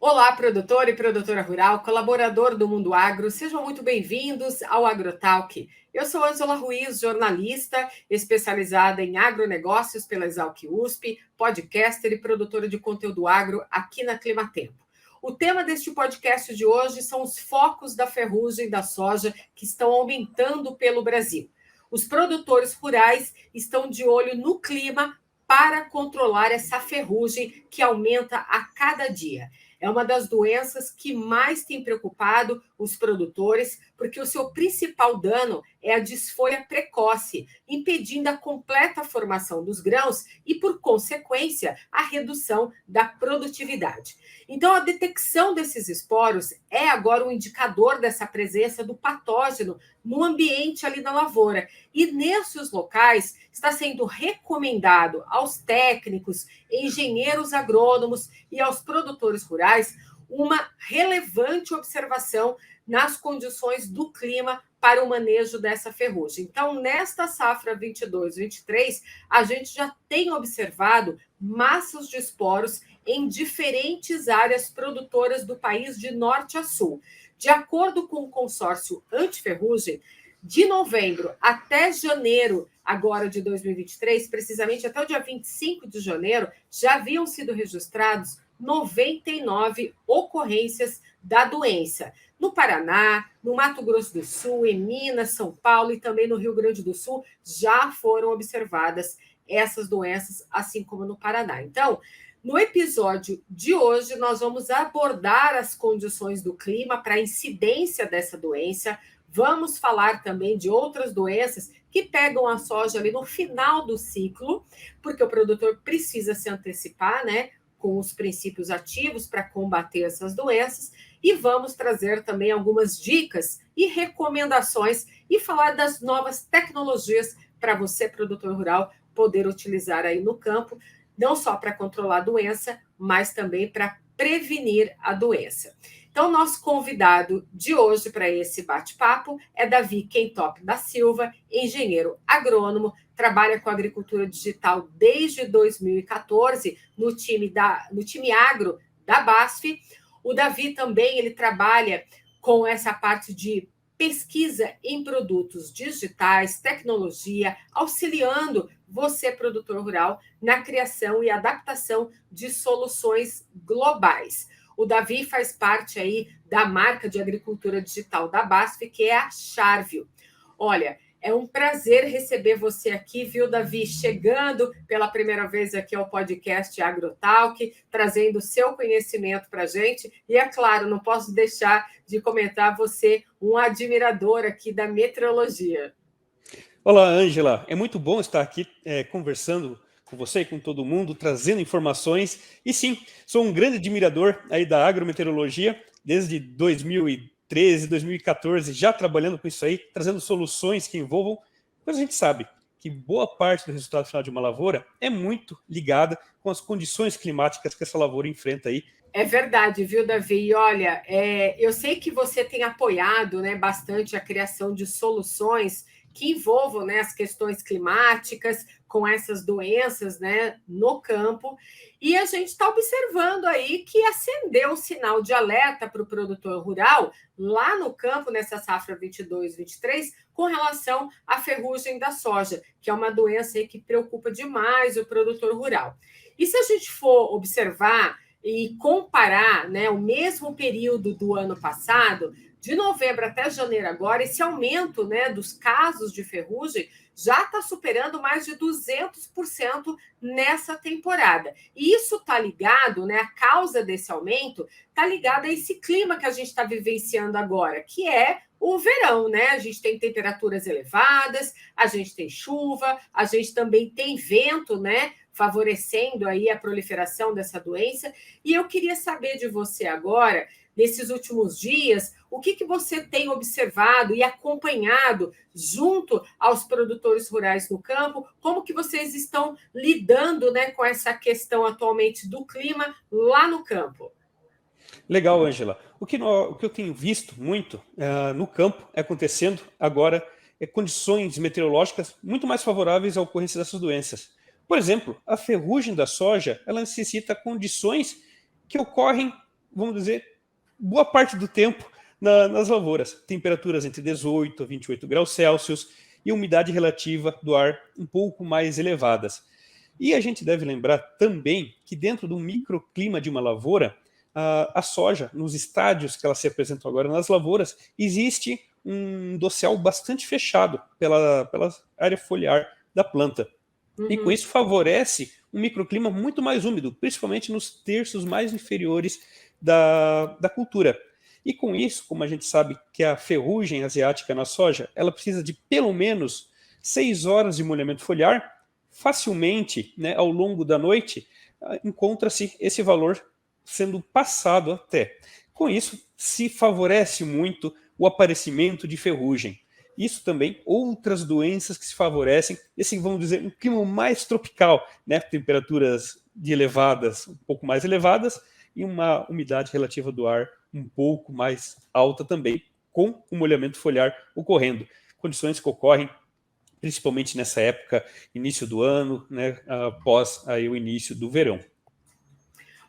Olá, produtor e produtora rural, colaborador do Mundo Agro, sejam muito bem-vindos ao AgroTalk. Eu sou Ângela Ruiz, jornalista especializada em agronegócios pela Exalc USP, podcaster e produtora de conteúdo agro aqui na Climatempo. O tema deste podcast de hoje são os focos da ferrugem da soja que estão aumentando pelo Brasil. Os produtores rurais estão de olho no clima para controlar essa ferrugem que aumenta a cada dia. É uma das doenças que mais tem preocupado os produtores, porque o seu principal dano é a desfolha precoce, impedindo a completa formação dos grãos e, por consequência, a redução da produtividade. Então, a detecção desses esporos é agora um indicador dessa presença do patógeno no ambiente ali da lavoura. E nesses locais está sendo recomendado aos técnicos, engenheiros agrônomos e aos produtores rurais uma relevante observação nas condições do clima para o manejo dessa ferrugem. Então, nesta safra 22-23, a gente já tem observado massas de esporos em diferentes áreas produtoras do país de norte a sul. De acordo com o consórcio antiferrugem, de novembro até janeiro agora de 2023, precisamente até o dia 25 de janeiro, já haviam sido registrados 99 ocorrências da doença. No Paraná, no Mato Grosso do Sul, em Minas, São Paulo e também no Rio Grande do Sul, já foram observadas essas doenças, assim como no Paraná. Então, no episódio de hoje, nós vamos abordar as condições do clima para a incidência dessa doença. Vamos falar também de outras doenças que pegam a soja ali no final do ciclo, porque o produtor precisa se antecipar, né, com os princípios ativos para combater essas doenças. E vamos trazer também algumas dicas e recomendações e falar das novas tecnologias para você, produtor rural, poder utilizar aí no campo, não só para controlar a doença, mas também para prevenir a doença. Então, nosso convidado de hoje para esse bate-papo é Davi Quentop da Silva, engenheiro agrônomo, trabalha com agricultura digital desde 2014 no time agro da BASF. O Davi também ele trabalha com essa parte de pesquisa em produtos digitais, tecnologia, auxiliando você, produtor rural, na criação e adaptação de soluções globais. O Davi faz parte aí da marca de agricultura digital da BASF, que é a Charvio. Olha, é um prazer receber você aqui, viu, Davi? Chegando pela primeira vez aqui ao podcast AgroTalk, trazendo o seu conhecimento para a gente. E, é claro, não posso deixar de comentar você, um admirador aqui da meteorologia. Olá, Ângela. É muito bom estar aqui conversando com você e com todo mundo, trazendo informações. E sim, sou um grande admirador aí da agrometeorologia, desde 2013, 2014, já trabalhando com isso aí, trazendo soluções que envolvam, pois a gente sabe que boa parte do resultado final de uma lavoura é muito ligada com as condições climáticas que essa lavoura enfrenta aí. É verdade, viu, Davi? E olha, eu sei que você tem apoiado, né, bastante a criação de soluções que envolvam, né, as questões climáticas, com essas doenças, né, no campo. E a gente está observando aí que acendeu o sinal de alerta para o produtor rural lá no campo, nessa safra 22-23, com relação à ferrugem da soja, que é uma doença aí que preocupa demais o produtor rural. E se a gente for observar e comparar, né, o mesmo período do ano passado, de novembro até janeiro agora, esse aumento, né, dos casos de ferrugem já está superando mais de 200% nessa temporada. E isso está ligado, né, a causa desse aumento está ligada a esse clima que a gente está vivenciando agora, que é o verão, né? A gente tem temperaturas elevadas, a gente tem chuva, a gente também tem vento, né, favorecendo aí a proliferação dessa doença. E eu queria saber de você agora, nesses últimos dias, o que você tem observado e acompanhado junto aos produtores rurais no campo, como que vocês estão lidando, né, com essa questão atualmente do clima lá no campo? Legal, Ângela. O que eu tenho visto muito no campo acontecendo agora é condições meteorológicas muito mais favoráveis à ocorrência dessas doenças. Por exemplo, a ferrugem da soja, ela necessita condições que ocorrem vamos dizer, boa parte do tempo nas lavouras. Temperaturas entre 18 a 28 graus Celsius e umidade relativa do ar um pouco mais elevadas. E a gente deve lembrar também que dentro do microclima de uma lavoura, a soja, nos estádios que ela se apresentou agora nas lavouras, existe um dossel bastante fechado pela área foliar da planta. E com isso favorece um microclima muito mais úmido, principalmente nos terços mais inferiores da cultura. E com isso, como a gente sabe que a ferrugem asiática na soja, ela precisa de pelo menos 6 horas de molhamento foliar, facilmente, né, ao longo da noite, encontra-se esse valor sendo passado até. Com isso, se favorece muito o aparecimento de ferrugem. Isso também, outras doenças que se favorecem, esse, vamos dizer, um clima mais tropical, né? Temperaturas de elevadas, um pouco mais elevadas, e uma umidade relativa do ar um pouco mais alta também, com o molhamento foliar ocorrendo. Condições que ocorrem principalmente nessa época, início do ano, né? Após aí o início do verão.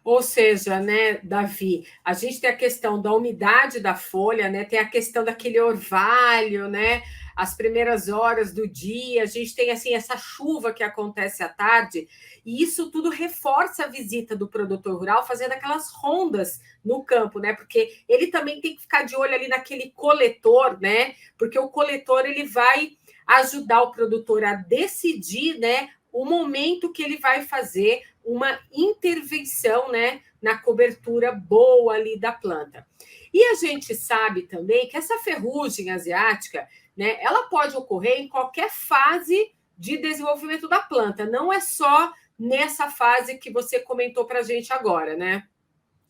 Ou seja, né, Davi, a gente tem a questão da umidade da folha, né, tem a questão daquele orvalho, né, as primeiras horas do dia, a gente tem assim essa chuva que acontece à tarde, e isso tudo reforça a visita do produtor rural fazendo aquelas rondas no campo, né? Porque ele também tem que ficar de olho ali naquele coletor, né? Porque o coletor ele vai ajudar o produtor a decidir, né, o momento que ele vai fazer uma intervenção, né, na cobertura boa ali da planta. E a gente sabe também que essa ferrugem asiática, né, ela pode ocorrer em qualquer fase de desenvolvimento da planta, não é só nessa fase que você comentou para a gente agora, né?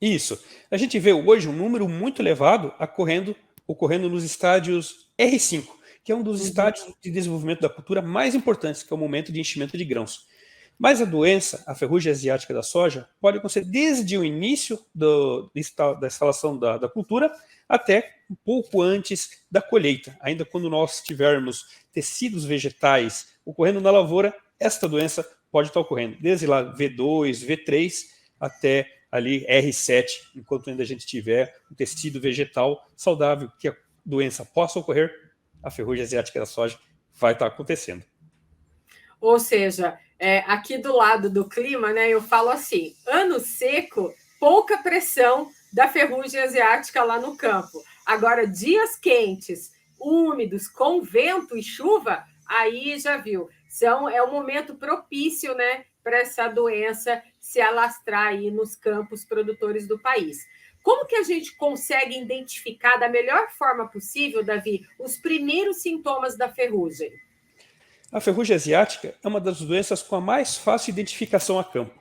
Isso. A gente vê hoje um número muito elevado ocorrendo nos estádios R5, que é um dos estádios de desenvolvimento da cultura mais importantes, que é o momento de enchimento de grãos. Mas a doença, a ferrugem asiática da soja, pode acontecer desde o início da instalação da cultura até um pouco antes da colheita. Ainda quando nós tivermos tecidos vegetais ocorrendo na lavoura, esta doença pode estar ocorrendo, desde lá V2, V3, até ali R7, enquanto ainda a gente tiver um tecido vegetal saudável, que a doença possa ocorrer, a ferrugem asiática da soja vai estar acontecendo. Ou seja, aqui do lado do clima, né, eu falo assim, ano seco, pouca pressão da ferrugem asiática lá no campo. Agora, dias quentes, úmidos, com vento e chuva, aí já viu, é um momento propício, né, para essa doença se alastrar aí nos campos produtores do país. Como que a gente consegue identificar da melhor forma possível, Davi, os primeiros sintomas da ferrugem? A ferrugem asiática é uma das doenças com a mais fácil identificação a campo.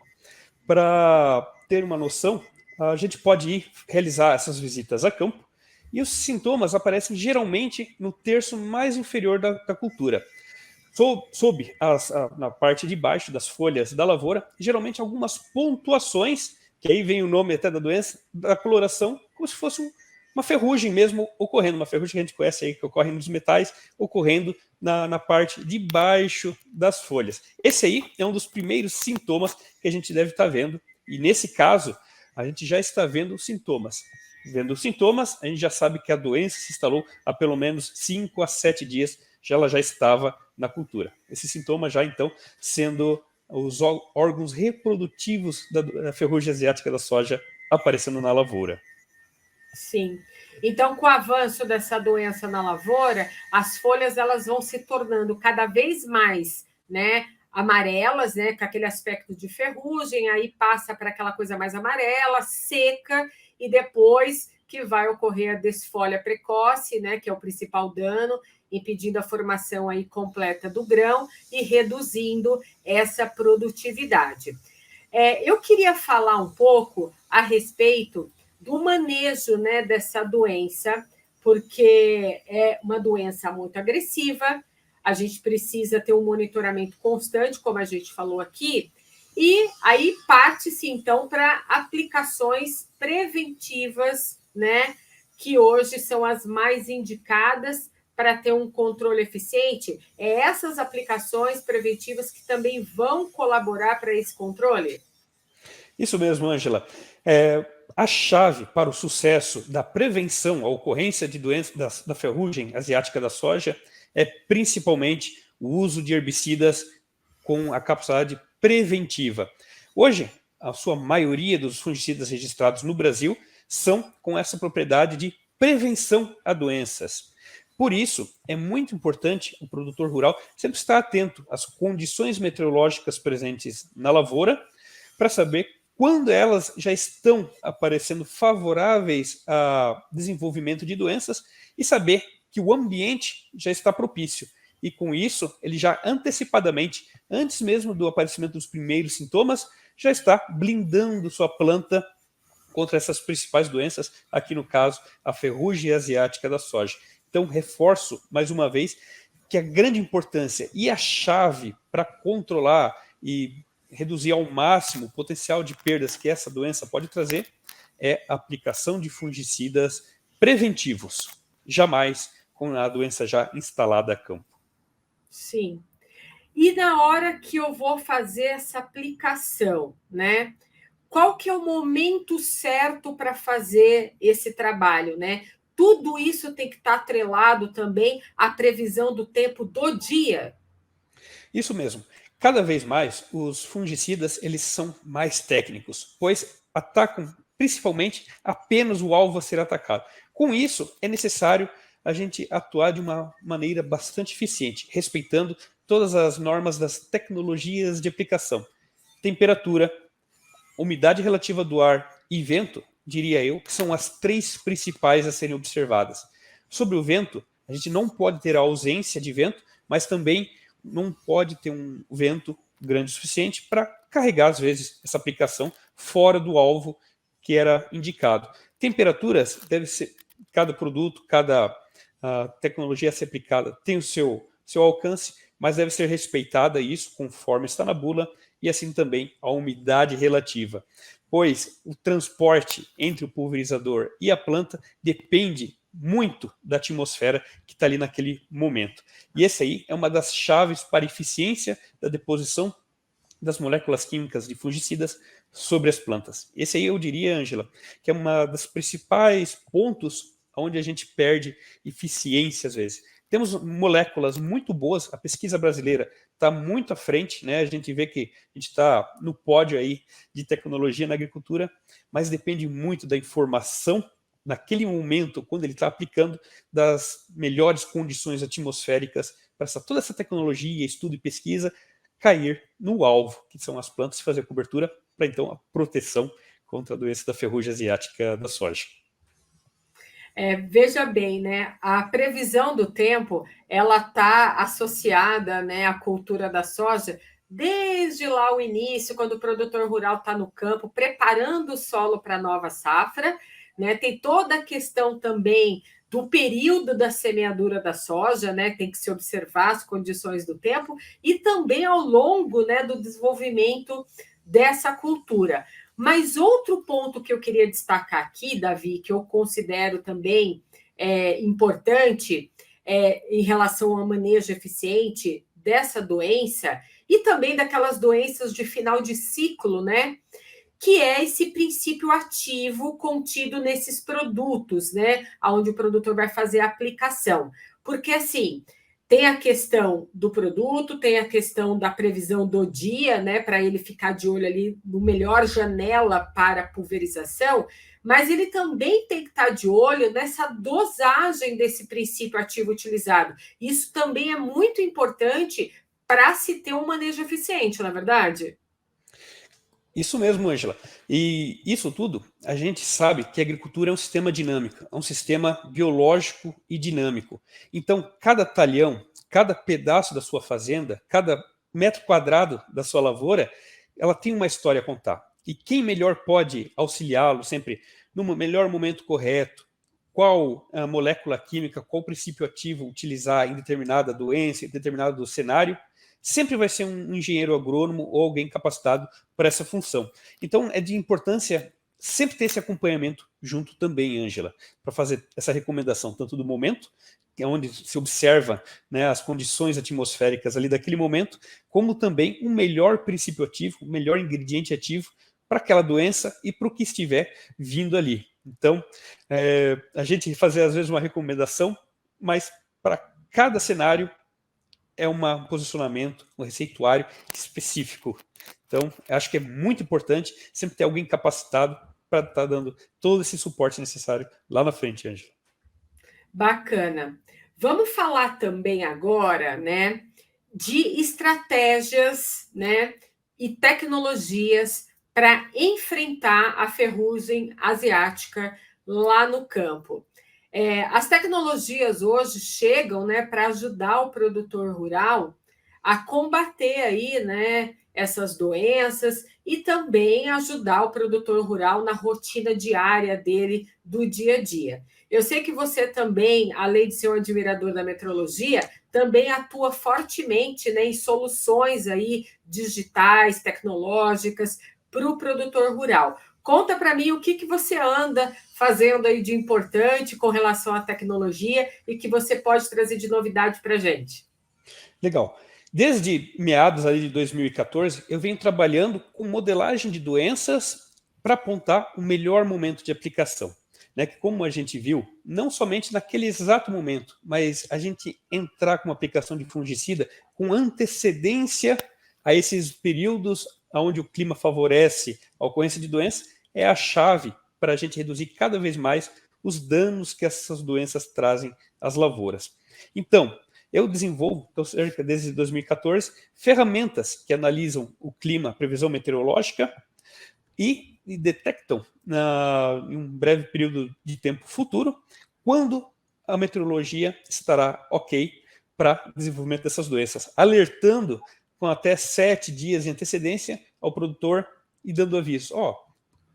Para ter uma noção, a gente pode ir realizar essas visitas a campo e os sintomas aparecem geralmente no terço mais inferior da cultura. Na parte de baixo das folhas da lavoura, geralmente algumas pontuações, que aí vem o nome até da doença, da coloração, como se fosse uma ferrugem mesmo ocorrendo, uma ferrugem que a gente conhece aí, que ocorre nos metais, ocorrendo na parte de baixo das folhas. Esse aí é um dos primeiros sintomas que a gente deve estar vendo, e nesse caso, a gente já está vendo os sintomas. Vendo os sintomas, a gente já sabe que a doença se instalou há pelo menos 5 a 7 dias, ela já estava na cultura. Esse sintoma já, então, sendo os órgãos reprodutivos da ferrugem asiática da soja aparecendo na lavoura. Sim. Então, com o avanço dessa doença na lavoura, as folhas elas vão se tornando cada vez mais, né, amarelas, né, com aquele aspecto de ferrugem, aí passa para aquela coisa mais amarela, seca, e depois que vai ocorrer a desfolha precoce, né, que é o principal dano, impedindo a formação aí completa do grão e reduzindo essa produtividade. Eu queria falar um pouco a respeito do manejo, né, dessa doença, porque é uma doença muito agressiva, a gente precisa ter um monitoramento constante, como a gente falou aqui, e aí parte-se, então, para aplicações preventivas, né, que hoje são as mais indicadas para ter um controle eficiente. É essas aplicações preventivas que também vão colaborar para esse controle? Isso mesmo, Ângela. a chave para o sucesso da prevenção, a ocorrência de doenças da ferrugem asiática da soja, é principalmente o uso de herbicidas com a capacidade preventiva. Hoje, a sua maioria dos fungicidas registrados no Brasil são com essa propriedade de prevenção a doenças. Por isso, é muito importante o produtor rural sempre estar atento às condições meteorológicas presentes na lavoura para saber quando elas já estão aparecendo favoráveis a desenvolvimento de doenças e saber que o ambiente já está propício. E com isso, ele já antecipadamente, antes mesmo do aparecimento dos primeiros sintomas, já está blindando sua planta contra essas principais doenças, aqui no caso, a ferrugem asiática da soja. Então, reforço mais uma vez que a grande importância e a chave para controlar e reduzir ao máximo o potencial de perdas que essa doença pode trazer é a aplicação de fungicidas preventivos, jamais com a doença já instalada a campo. Sim. E na hora que eu vou fazer essa aplicação, né? Qual que é o momento certo para fazer esse trabalho, né? Tudo isso tem que estar atrelado também à previsão do tempo do dia. Isso mesmo. Cada vez mais, os fungicidas eles são mais técnicos, pois atacam principalmente apenas o alvo a ser atacado. Com isso, é necessário a gente atuar de uma maneira bastante eficiente, respeitando todas as normas das tecnologias de aplicação. Temperatura, umidade relativa do ar e vento, diria eu, que são as três principais a serem observadas. Sobre o vento, a gente não pode ter a ausência de vento, mas também não pode ter um vento grande o suficiente para carregar, às vezes, essa aplicação fora do alvo que era indicado. Temperaturas, deve ser, cada produto, cada tecnologia a ser aplicada tem o seu alcance, mas deve ser respeitada isso conforme está na bula, e assim também a umidade relativa, pois o transporte entre o pulverizador e a planta depende muito da atmosfera que está ali naquele momento. E essa aí é uma das chaves para a eficiência da deposição das moléculas químicas de fungicidas sobre as plantas. Esse aí eu diria, Ângela, que é uma das principais pontos onde a gente perde eficiência às vezes. Temos moléculas muito boas, a pesquisa brasileira está muito à frente, né? A gente vê que a gente está no pódio aí de tecnologia na agricultura, mas depende muito da informação naquele momento, quando ele está aplicando, das melhores condições atmosféricas para toda essa tecnologia, estudo e pesquisa cair no alvo, que são as plantas, e fazer a cobertura para então a proteção contra a doença da ferrugem asiática da soja. Veja bem, né? A previsão do tempo ela está associada, né, à cultura da soja desde lá o início, quando o produtor rural está no campo preparando o solo para a nova safra, né? Tem toda a questão também do período da semeadura da soja, né? Tem que se observar as condições do tempo e também ao longo, né, do desenvolvimento dessa cultura. Mas outro ponto que eu queria destacar aqui, Davi, que eu considero também importante em relação ao manejo eficiente dessa doença e também daquelas doenças de final de ciclo, né? Que é esse princípio ativo contido nesses produtos, né? Onde o produtor vai fazer a aplicação. Porque, assim, tem a questão do produto, tem a questão da previsão do dia, né, para ele ficar de olho ali no melhor janela para pulverização, mas ele também tem que estar de olho nessa dosagem desse princípio ativo utilizado. Isso também é muito importante para se ter um manejo eficiente, não é verdade? Isso mesmo, Ângela. E isso tudo, a gente sabe que a agricultura é um sistema dinâmico, é um sistema biológico e dinâmico. Então, cada talhão, cada pedaço da sua fazenda, cada metro quadrado da sua lavoura, ela tem uma história a contar. E quem melhor pode auxiliá-lo sempre no melhor momento correto, qual a molécula química, qual princípio ativo utilizar em determinada doença, em determinado cenário, sempre vai ser um engenheiro agrônomo ou alguém capacitado para essa função. Então, é de importância sempre ter esse acompanhamento junto também, Ângela, para fazer essa recomendação, tanto do momento, que é onde se observa, né, as condições atmosféricas ali daquele momento, como também um melhor princípio ativo, um melhor ingrediente ativo para aquela doença e para o que estiver vindo ali. Então, a gente fazer às vezes uma recomendação, mas para cada cenário é um posicionamento, um receituário específico. Então, acho que é muito importante sempre ter alguém capacitado para estar dando todo esse suporte necessário lá na frente, Ângela. Bacana. Vamos falar também agora, né, de estratégias, né, e tecnologias para enfrentar a ferrugem asiática lá no campo. As tecnologias hoje chegam, né, para ajudar o produtor rural a combater aí, né, essas doenças e também ajudar o produtor rural na rotina diária dele do dia a dia. Eu sei que você também, além de ser um admirador da meteorologia, também atua fortemente, né, em soluções aí digitais, tecnológicas para o produtor rural. Conta para mim o que você anda fazendo aí de importante com relação à tecnologia e que você pode trazer de novidade para a gente. Legal. Desde meados ali de 2014, eu venho trabalhando com modelagem de doenças para apontar o melhor momento de aplicação. Né, que como a gente viu, não somente naquele exato momento, mas a gente entrar com uma aplicação de fungicida com antecedência a esses períodos onde o clima favorece a ocorrência de doenças, é a chave para a gente reduzir cada vez mais os danos que essas doenças trazem às lavouras. Então, eu desenvolvo, cerca desde 2014, ferramentas que analisam o clima, a previsão meteorológica e detectam em um breve período de tempo futuro quando a meteorologia estará ok para desenvolvimento dessas doenças, alertando com até 7 dias de antecedência ao produtor e dando aviso.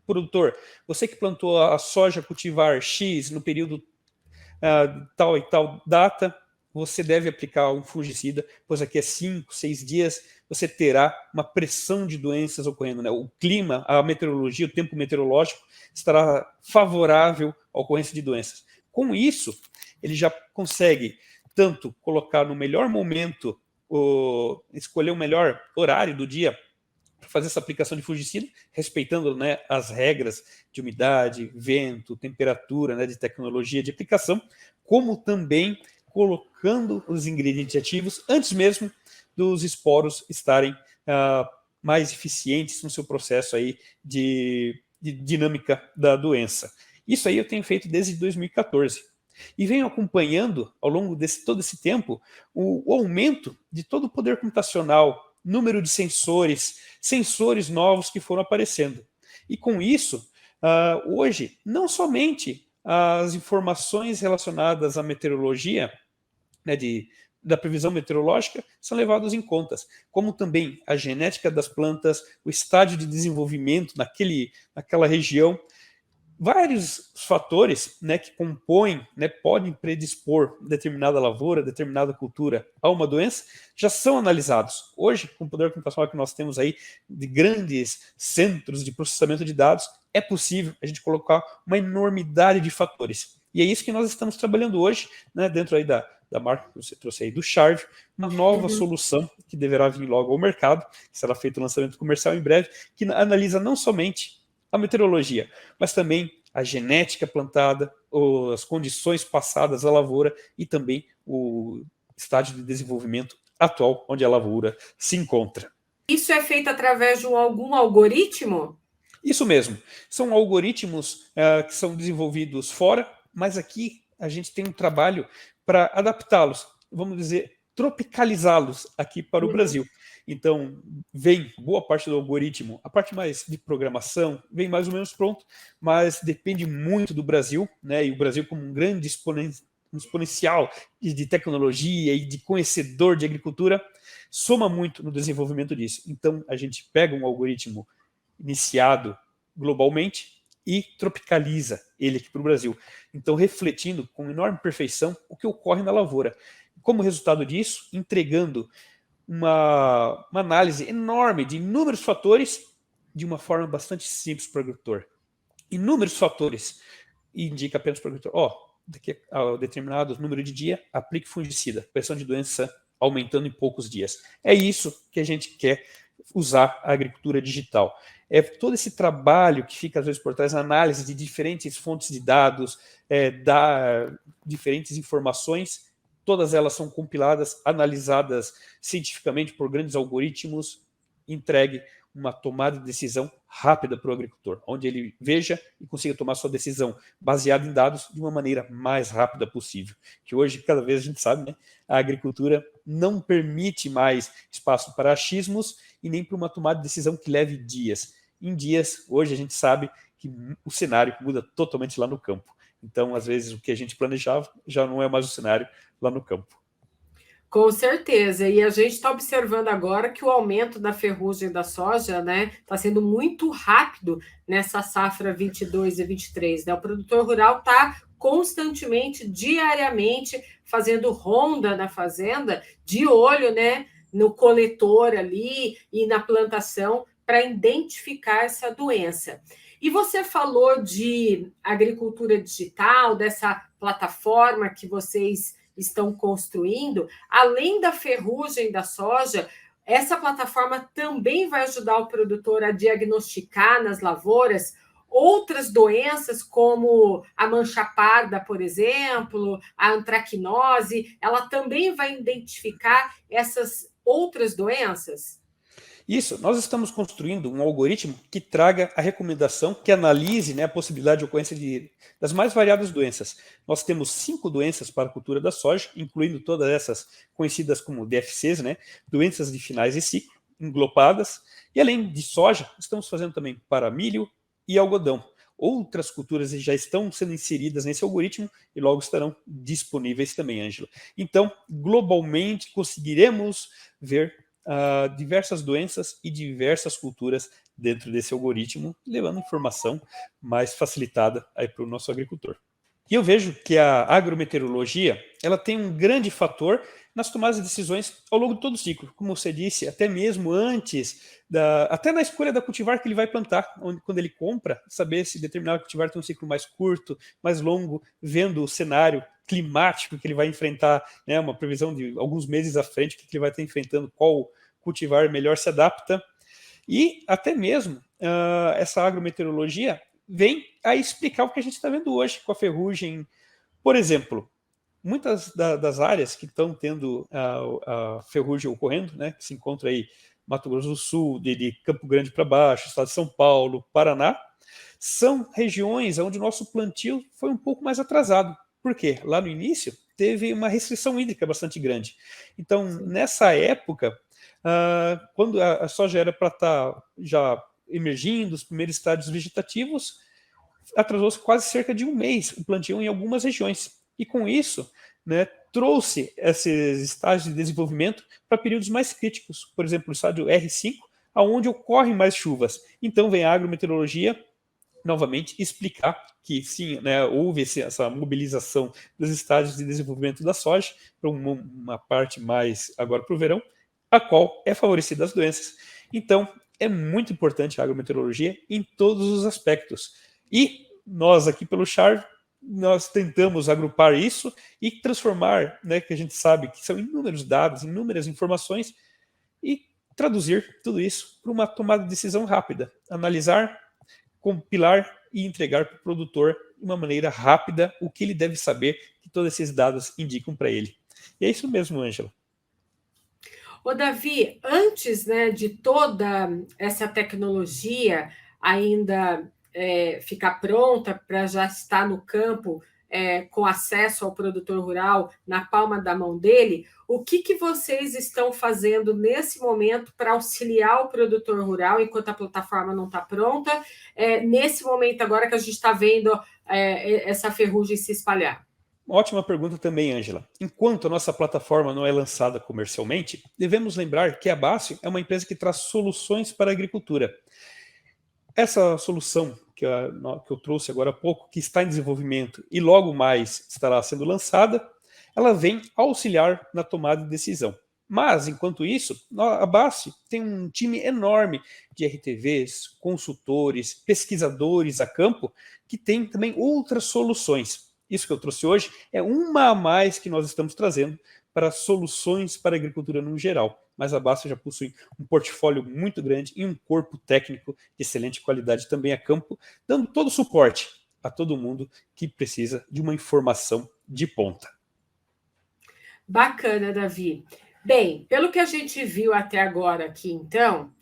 Produtor, você que plantou a soja cultivar X no período tal e tal data, você deve aplicar um fungicida, pois aqui a 5, 6 dias você terá uma pressão de doenças ocorrendo. Né? O clima, a meteorologia, o tempo meteorológico estará favorável à ocorrência de doenças. Com isso, ele já consegue tanto colocar no melhor momento, escolher o melhor horário do dia para fazer essa aplicação de fungicida, respeitando, né, as regras de umidade, vento, temperatura, né, de tecnologia de aplicação, como também colocando os ingredientes ativos antes mesmo dos esporos estarem mais eficientes no seu processo aí de dinâmica da doença. Isso aí eu tenho feito desde 2014. E venho acompanhando, ao longo de todo esse tempo, o aumento de todo o poder computacional, número de sensores novos que foram aparecendo. E com isso, hoje, não somente as informações relacionadas à meteorologia, né, da previsão meteorológica, são levadas em conta, como também a genética das plantas, o estágio de desenvolvimento naquela região. Vários fatores, né, que compõem, né, podem predispor determinada lavoura, determinada cultura a uma doença, já são analisados. Hoje, com o poder computacional que nós temos aí, de grandes centros de processamento de dados, é possível a gente colocar uma enormidade de fatores. E é isso que nós estamos trabalhando hoje, né, dentro aí da marca que você trouxe aí do Charve, uma nova solução que deverá vir logo ao mercado, que será feito o lançamento comercial em breve, que analisa não somente a meteorologia, mas também a genética plantada, as condições passadas à lavoura e também o estágio de desenvolvimento atual onde a lavoura se encontra. Isso é feito através de algum algoritmo? Isso mesmo. São algoritmos que são desenvolvidos fora, mas aqui a gente tem um trabalho para adaptá-los, vamos dizer, tropicalizá-los aqui para o Brasil. Então, vem boa parte do algoritmo, a parte mais de programação, vem mais ou menos pronto, mas depende muito do Brasil, né? E o Brasil, como um grande exponencial de tecnologia e de conhecedor de agricultura, soma muito no desenvolvimento disso. Então, a gente pega um algoritmo iniciado globalmente e tropicaliza ele aqui para o Brasil. Então, refletindo com enorme perfeição o que ocorre na lavoura. Como resultado disso, entregando uma análise enorme de inúmeros fatores de uma forma bastante simples para o agricultor. Inúmeros fatores indica apenas para o agricultor, daqui a determinado número de dia, aplique fungicida, pressão de doença aumentando em poucos dias. É isso que a gente quer usar a agricultura digital. é todo esse trabalho que fica, às vezes, por trás, análise de diferentes fontes de dados, diferentes informações, todas elas são compiladas, analisadas cientificamente por grandes algoritmos, entregue uma tomada de decisão rápida para o agricultor, onde ele veja e consiga tomar sua decisão baseada em dados de uma maneira mais rápida possível. Que hoje, cada vez a gente sabe, né, a agricultura não permite mais espaço para achismos e nem para uma tomada de decisão que leve dias. Em dias, hoje a gente sabe que o cenário muda totalmente lá no campo. Então, às vezes, o que a gente planejava já não é mais o cenário lá no campo. Com certeza, e a gente está observando agora que o aumento da ferrugem da soja, né, está sendo muito rápido nessa safra 22 e 23, né? O produtor rural está constantemente, diariamente, fazendo ronda na fazenda, de olho, né, no coletor ali e na plantação, para identificar essa doença. E você falou de agricultura digital, dessa plataforma que vocês estão construindo. Além da ferrugem da soja, essa plataforma também vai ajudar o produtor a diagnosticar nas lavouras outras doenças, como a mancha parda, por exemplo, a antracnose. Ela também vai identificar essas outras doenças? Isso, nós estamos construindo um algoritmo que traga a recomendação, que analise, né, a possibilidade de ocorrência das mais variadas doenças. Nós temos 5 doenças para a cultura da soja, incluindo todas essas conhecidas como DFCs, né, doenças de finais de ciclo, englobadas. E além de soja, estamos fazendo também para milho e algodão. Outras culturas já estão sendo inseridas nesse algoritmo e logo estarão disponíveis também, Ângela. Então, globalmente, conseguiremos ver diversas doenças e diversas culturas dentro desse algoritmo, levando informação mais facilitada para o nosso agricultor. E eu vejo que a agrometeorologia ela tem um grande fator nas tomadas de decisões ao longo de todo o ciclo, como você disse, até mesmo antes, até na escolha da cultivar que ele vai plantar, quando ele compra, saber se determinado cultivar tem um ciclo mais curto, mais longo, vendo o cenário climático que ele vai enfrentar, né, uma previsão de alguns meses à frente, que ele vai estar enfrentando, qual cultivar melhor se adapta, e até mesmo essa agrometeorologia vem a explicar o que a gente está vendo hoje com a ferrugem. Por exemplo, muitas das áreas que estão tendo a ferrugem ocorrendo, né, que se encontra aí Mato Grosso do Sul, de Campo Grande para baixo, estado de São Paulo, Paraná, são regiões onde o nosso plantio foi um pouco mais atrasado. Por quê? Lá no início teve uma restrição hídrica bastante grande. Então, nessa época, quando a soja era para estar já emergindo, os primeiros estádios vegetativos, atrasou-se quase cerca de um mês o plantio em algumas regiões. E com isso, né, trouxe esses estágios de desenvolvimento para períodos mais críticos. Por exemplo, o estádio R5, onde ocorrem mais chuvas. Então vem a agrometeorologia novamente explicar que sim, né, houve essa mobilização dos estágios de desenvolvimento da soja para uma parte mais agora para o verão, a qual é favorecida as doenças. Então, é muito importante a agrometeorologia em todos os aspectos. E nós aqui pelo CHAR, nós tentamos agrupar isso e transformar, né, que a gente sabe que são inúmeros dados, inúmeras informações, e traduzir tudo isso para uma tomada de decisão rápida. Analisar, compilar e entregar para o produtor de uma maneira rápida o que ele deve saber que todos esses dados indicam para ele. E é isso mesmo, Ângela. Ô, Davi, antes, né, de toda essa tecnologia ainda ficar pronta para já estar no campo, com acesso ao produtor rural na palma da mão dele, o que vocês estão fazendo nesse momento para auxiliar o produtor rural enquanto a plataforma não está pronta, nesse momento agora que a gente está vendo essa ferrugem se espalhar? Ótima pergunta também, Ângela. Enquanto a nossa plataforma não é lançada comercialmente, devemos lembrar que a Bacio é uma empresa que traz soluções para a agricultura. Essa solução que eu trouxe agora há pouco, que está em desenvolvimento e logo mais estará sendo lançada, ela vem auxiliar na tomada de decisão. Mas, enquanto isso, a Bacio tem um time enorme de RTVs, consultores, pesquisadores a campo, que tem também outras soluções. Isso que eu trouxe hoje é uma a mais que nós estamos trazendo para soluções para a agricultura no geral. mas a Baster já possui um portfólio muito grande e um corpo técnico de excelente qualidade também a campo, dando todo o suporte a todo mundo que precisa de uma informação de ponta. Bacana, Davi. Bem, pelo que a gente viu até agora aqui, então,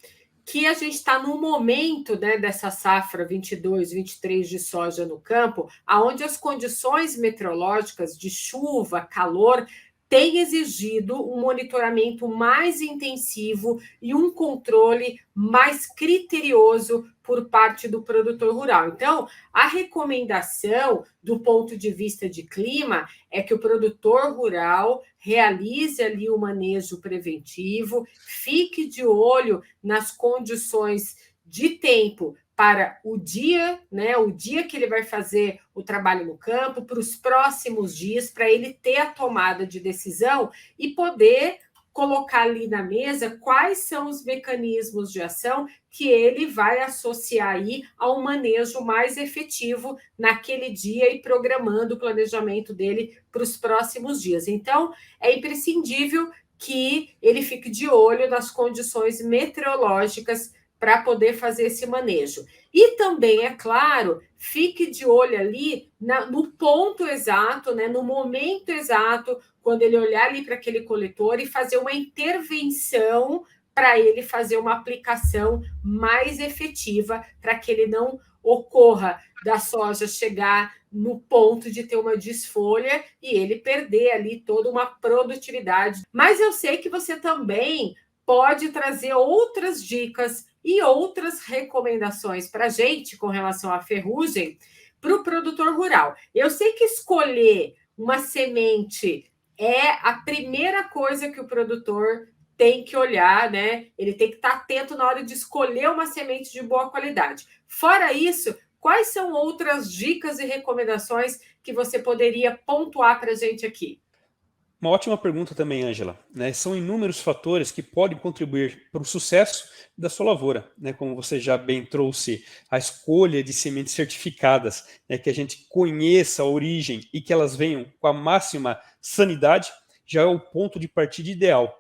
que a gente está no momento, né, dessa safra 22, 23 de soja no campo, aonde as condições meteorológicas de chuva, calor, têm exigido um monitoramento mais intensivo e um controle mais criterioso por parte do produtor rural. Então, a recomendação do ponto de vista de clima é que o produtor rural realize ali o manejo preventivo, fique de olho nas condições de tempo para o dia, né? O dia que ele vai fazer o trabalho no campo, para os próximos dias, para ele ter a tomada de decisão e poder colocar ali na mesa quais são os mecanismos de ação que ele vai associar aí ao manejo mais efetivo naquele dia e programando o planejamento dele para os próximos dias. Então, é imprescindível que ele fique de olho nas condições meteorológicas para poder fazer esse manejo. E também, é claro, fique de olho ali no ponto exato, né, no momento exato, quando ele olhar ali para aquele coletor e fazer uma intervenção para ele fazer uma aplicação mais efetiva, para que ele não ocorra da soja chegar no ponto de ter uma desfolha e ele perder ali toda uma produtividade. Mas eu sei que você também pode trazer outras dicas e outras recomendações para a gente com relação à ferrugem para o produtor rural. Eu sei que escolher uma semente é a primeira coisa que o produtor tem que olhar, né? Ele tem que estar atento na hora de escolher uma semente de boa qualidade. Fora isso, quais são outras dicas e recomendações que você poderia pontuar para a gente aqui? Uma ótima pergunta também, Ângela. Né? São inúmeros fatores que podem contribuir para o sucesso da sua lavoura. Né? Como você já bem trouxe, a escolha de sementes certificadas, né? Que a gente conheça a origem e que elas venham com a máxima sanidade, já é o ponto de partida ideal.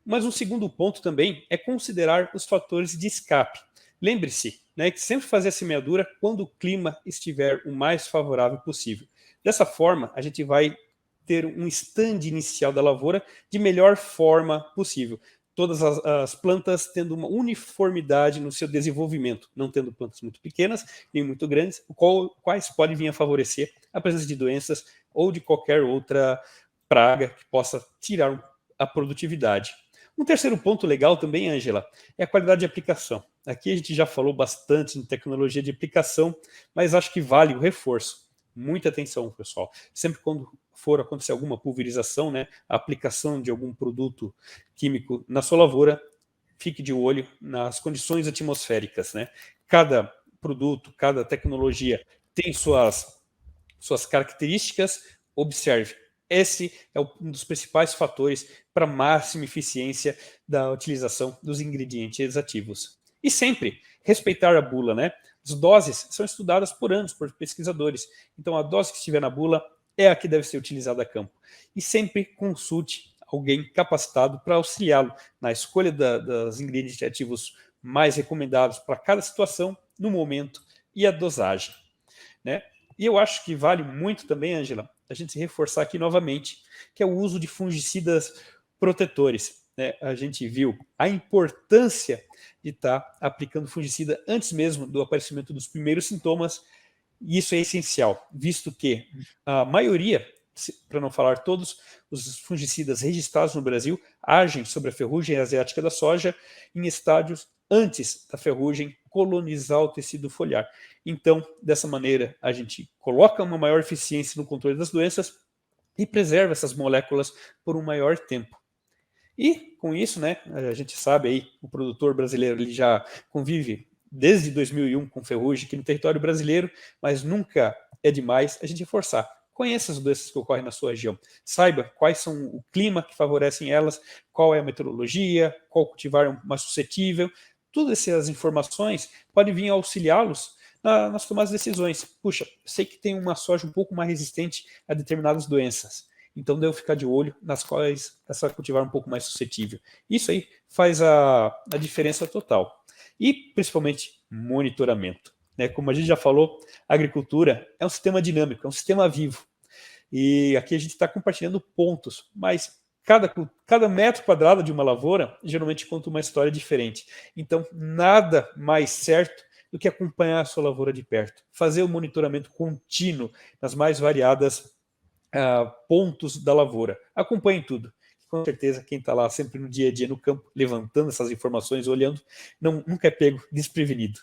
Mas um segundo ponto também é considerar os fatores de escape. Lembre-se, né, que sempre fazer a semeadura quando o clima estiver o mais favorável possível. Dessa forma, a gente vai ter um stand inicial da lavoura de melhor forma possível. Todas as plantas tendo uma uniformidade no seu desenvolvimento, não tendo plantas muito pequenas nem muito grandes, quais podem vir a favorecer a presença de doenças ou de qualquer outra praga que possa tirar a produtividade. Um terceiro ponto legal também, Ângela, é a qualidade de aplicação. Aqui a gente já falou bastante em tecnologia de aplicação, mas acho que vale o reforço. Muita atenção, pessoal. Sempre quando for acontecer alguma pulverização, né, a aplicação de algum produto químico na sua lavoura, fique de olho nas condições atmosféricas. Né? Cada produto, cada tecnologia tem suas características, observe. Esse é um dos principais fatores para máxima eficiência da utilização dos ingredientes ativos. E sempre respeitar a bula, né? As doses são estudadas por anos por pesquisadores. Então, a dose que estiver na bula é a que deve ser utilizada a campo. E sempre consulte alguém capacitado para auxiliá-lo na escolha dos ingredientes ativos mais recomendados para cada situação, no momento e a dosagem. Né? E eu acho que vale muito também, Ângela, a gente reforçar aqui novamente, que é o uso de fungicidas protetores. Né? A gente viu a importância de estar aplicando fungicida antes mesmo do aparecimento dos primeiros sintomas, e isso é essencial, visto que a maioria, para não falar todos, os fungicidas registrados no Brasil agem sobre a ferrugem asiática da soja em estádios antes da ferrugem colonizar o tecido foliar. Então, dessa maneira, a gente coloca uma maior eficiência no controle das doenças e preserva essas moléculas por um maior tempo. E, com isso, né, a gente sabe aí, o produtor brasileiro ele já convive desde 2001 com ferrugem aqui no território brasileiro, mas nunca é demais a gente reforçar. Conheça as doenças que ocorrem na sua região. Saiba quais são o clima que favorecem elas, qual é a meteorologia, qual cultivar é mais suscetível. Todas essas informações podem vir auxiliá-los nas tomadas de decisões. Puxa, sei que tem uma soja um pouco mais resistente a determinadas doenças. Então, devo ficar de olho nas quais essa cultivar é um pouco mais suscetível. Isso aí faz a diferença total. E, principalmente, monitoramento. Né? Como a gente já falou, a agricultura é um sistema dinâmico, é um sistema vivo. E aqui a gente está compartilhando pontos, mas cada metro quadrado de uma lavoura geralmente conta uma história diferente. Então, nada mais certo do que acompanhar a sua lavoura de perto, fazer o monitoramento contínuo nas mais variadas pontos da lavoura. Acompanhe tudo. Com certeza, quem está lá sempre no dia a dia no campo, levantando essas informações, olhando, nunca é pego desprevenido.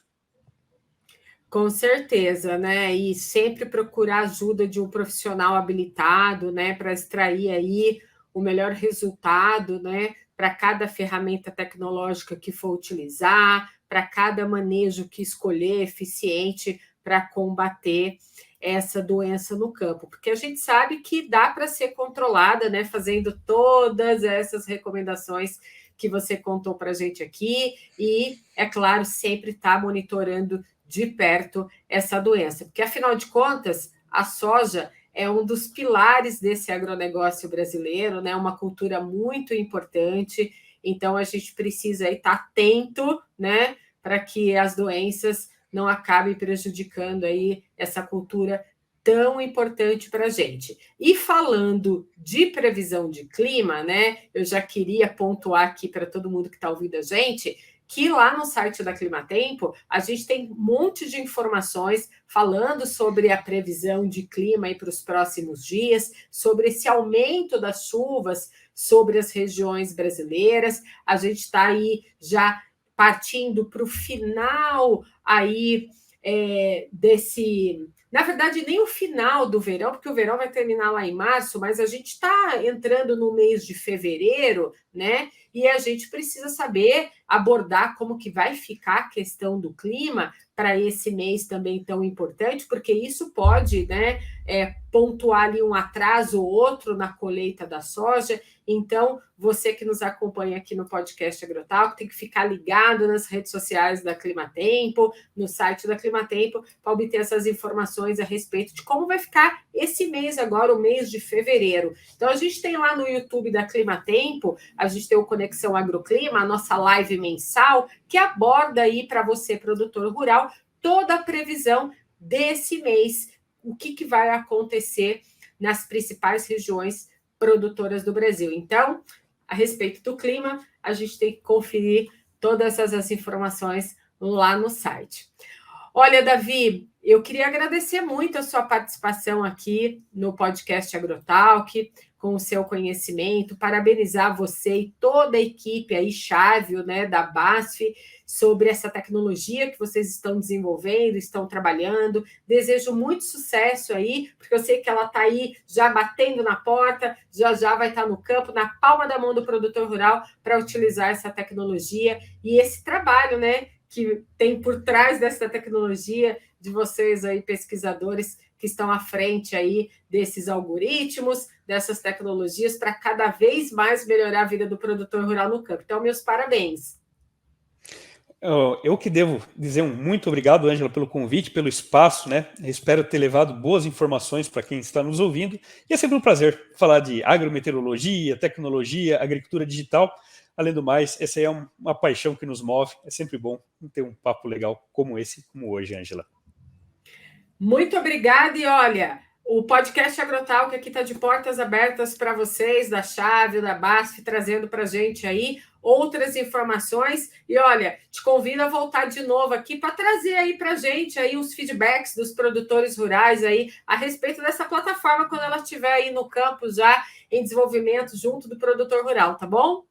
Com certeza, né? E sempre procurar ajuda de um profissional habilitado, né, para extrair aí o melhor resultado, né, para cada ferramenta tecnológica que for utilizar, para cada manejo que escolher eficiente para combater essa doença no campo, porque a gente sabe que dá para ser controlada, né, fazendo todas essas recomendações que você contou para a gente aqui e, é claro, sempre está monitorando de perto essa doença, porque afinal de contas, a soja é um dos pilares desse agronegócio brasileiro, né? Uma cultura muito importante, então a gente precisa estar atento, né, para que as doenças não acabem prejudicando aí essa cultura tão importante para a gente. E falando de previsão de clima, né, eu já queria pontuar aqui para todo mundo que está ouvindo a gente, que lá no site da Climatempo a gente tem um monte de informações falando sobre a previsão de clima para os próximos dias, sobre esse aumento das chuvas sobre as regiões brasileiras. A gente está aí já partindo para o final aí desse... Na verdade, nem o final do verão, porque o verão vai terminar lá em março, mas a gente está entrando no mês de fevereiro, né? E a gente precisa saber abordar como que vai ficar a questão do clima para esse mês também tão importante, porque isso pode, né, pontuar ali um atraso ou outro na colheita da soja. Então, você que nos acompanha aqui no podcast Agrotalk tem que ficar ligado nas redes sociais da Climatempo, no site da Climatempo, para obter essas informações a respeito de como vai ficar esse mês agora, o mês de fevereiro. Então, a gente tem lá no YouTube da Climatempo, a gente tem o Conexão Agroclima, a nossa live mensal, que aborda aí para você, produtor rural, toda a previsão desse mês, o que vai acontecer nas principais regiões produtoras do Brasil. Então, a respeito do clima, a gente tem que conferir todas essas informações lá no site. Olha, Davi, eu queria agradecer muito a sua participação aqui no podcast Agrotalk, com o seu conhecimento, parabenizar você e toda a equipe aí, chave, né, da BASF, sobre essa tecnologia que vocês estão desenvolvendo, estão trabalhando. Desejo muito sucesso aí, porque eu sei que ela está aí já batendo na porta, já vai estar no campo, na palma da mão do produtor rural, para utilizar essa tecnologia e esse trabalho, né, que tem por trás dessa tecnologia de vocês aí, pesquisadores, que estão à frente aí desses algoritmos, dessas tecnologias, para cada vez mais melhorar a vida do produtor rural no campo. Então, meus parabéns. Eu que devo dizer um muito obrigado, Ângela, pelo convite, pelo espaço, né? Espero ter levado boas informações para quem está nos ouvindo. E é sempre um prazer falar de agrometeorologia, tecnologia, agricultura digital. Além do mais, essa aí é uma paixão que nos move. É sempre bom ter um papo legal como esse, como hoje, Ângela. Muito obrigada. E olha, o podcast Agrotalk aqui está de portas abertas para vocês, da Chave, da BASF, trazendo para a gente aí outras informações. E olha, te convido a voltar de novo aqui para trazer aí para a gente aí os feedbacks dos produtores rurais aí a respeito dessa plataforma quando ela estiver aí no campo já em desenvolvimento junto do produtor rural, tá bom?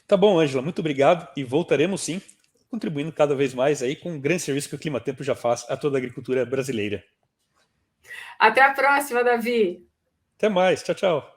Tá bom, Ângela, muito obrigado e voltaremos sim, contribuindo cada vez mais aí com o grande serviço que o Climatempo já faz a toda a agricultura brasileira. Até a próxima, Davi. Até mais, tchau, tchau.